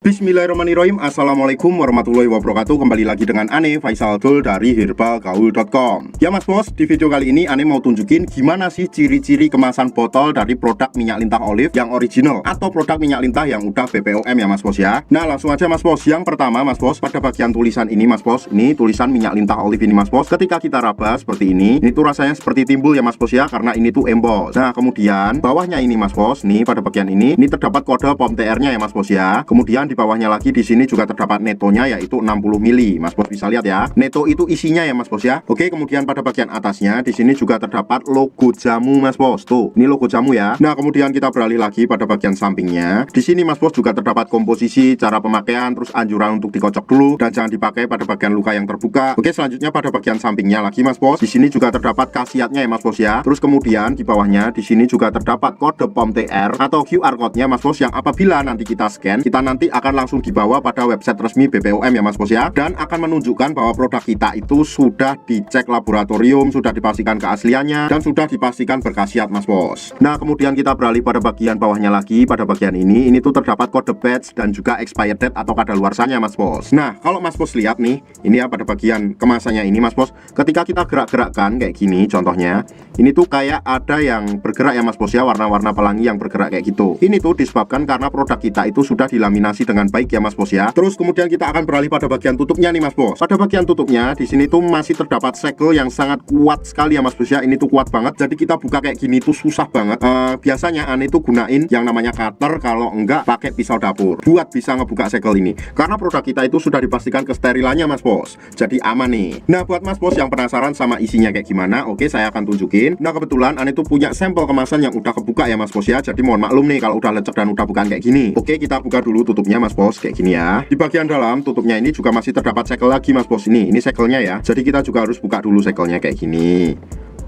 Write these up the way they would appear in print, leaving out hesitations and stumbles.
Bismillahirrahmanirrahim. Assalamualaikum warahmatullahi wabarakatuh. Kembali lagi dengan Ane Faisal Dul dari herbalgaul.com. Ya mas bos, di video kali ini Ane mau tunjukin gimana sih ciri-ciri kemasan botol dari produk minyak lintah olive yang original atau produk minyak lintah yang udah BPOM ya mas bos ya. Nah langsung aja mas bos. Yang pertama mas bos, pada bagian tulisan ini mas bos, ini tulisan minyak lintah olive ini mas bos. Ketika kita raba seperti ini tuh rasanya seperti timbul ya mas bos ya, karena ini tuh emboss. Nah kemudian bawahnya ini mas bos, nih pada bagian ini terdapat kode POM TR-nya ya mas bos ya. Kemudian di bawahnya lagi di sini juga terdapat netonya yaitu 60 mili. Mas bos bisa lihat ya. Neto itu isinya ya mas bos ya. Oke, kemudian pada bagian atasnya di sini juga terdapat logo jamu mas bos. Tuh, ini logo jamu ya. Nah, kemudian kita beralih lagi pada bagian sampingnya. Di sini mas bos juga terdapat komposisi, cara pemakaian, terus anjuran untuk dikocok dulu dan jangan dipakai pada bagian luka yang terbuka. Oke, selanjutnya pada bagian sampingnya lagi mas bos. Di sini juga terdapat khasiatnya ya mas bos ya. Terus kemudian di bawahnya di sini juga terdapat kode POM TR atau QR code-nya mas bos, yang apabila nanti kita scan, kita nanti akan langsung dibawa pada website resmi BPOM ya mas bos ya, dan akan menunjukkan bahwa produk kita itu sudah dicek laboratorium, sudah dipastikan keasliannya dan sudah dipastikan berkhasiat mas bos. Nah kemudian kita beralih pada bagian bawahnya lagi. Pada bagian ini tuh terdapat kode batch dan juga expired date atau kadaluarsanya mas bos. Nah kalau mas bos lihat nih, ini ya pada bagian kemasannya ini mas bos, ketika kita gerak-gerakkan kayak gini contohnya, ini tuh kayak ada yang bergerak ya mas bos ya, warna-warna pelangi yang bergerak kayak gitu. Ini tuh disebabkan karena produk kita itu sudah dilaminasi dengan baik ya mas bos ya. Terus kemudian kita akan beralih pada bagian tutupnya nih mas bos. Pada bagian tutupnya di sini tuh masih terdapat segel yang sangat kuat sekali ya mas bos ya. Ini tuh kuat banget, jadi kita buka kayak gini tuh susah banget. Biasanya Ane tuh gunain yang namanya cutter, kalau enggak pakai pisau dapur buat bisa ngebuka segel ini, karena produk kita itu sudah dipastikan kesterilannya mas bos, jadi aman nih. Nah buat mas bos yang penasaran sama isinya kayak gimana, oke saya akan tunjukin. Nah kebetulan Ane tuh punya sampel kemasan yang udah kebuka ya mas bos ya, jadi mohon maklum nih kalau udah lecek dan udah bukaan kayak gini. Oke, kita buka dulu tutupnya mas bos kayak gini ya. Di bagian dalam tutupnya ini juga masih terdapat segel lagi mas bos. Ini segelnya ya, jadi kita juga harus buka dulu segelnya kayak gini.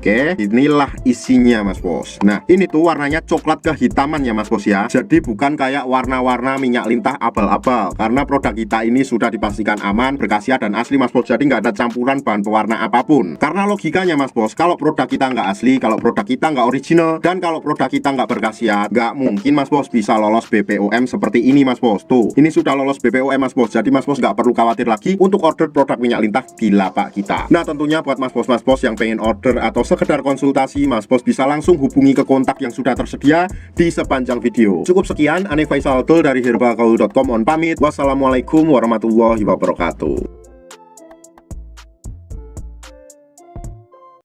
Oke, inilah isinya mas bos. Nah ini tuh warnanya coklat kehitaman ya mas bos ya, jadi bukan kayak warna-warna minyak lintah abal-abal, karena produk kita ini sudah dipastikan aman, berkhasiat dan asli mas bos, jadi nggak ada campuran bahan pewarna apapun. Karena logikanya mas bos, kalau produk kita nggak asli, kalau produk kita nggak original, dan kalau produk kita nggak berkhasiat, nggak mungkin mas bos bisa lolos BPOM seperti ini mas bos. Tuh, ini sudah lolos BPOM mas bos, jadi mas bos nggak perlu khawatir lagi untuk order produk minyak lintah di lapak kita. Nah tentunya buat mas bos yang pengen order atau sekedar konsultasi, mas bos bisa langsung hubungi ke kontak yang sudah tersedia di sepanjang video. Cukup sekian, Ane Faisal Dul dari herbalgaul.com on pamit. Wassalamualaikum warahmatullahi wabarakatuh.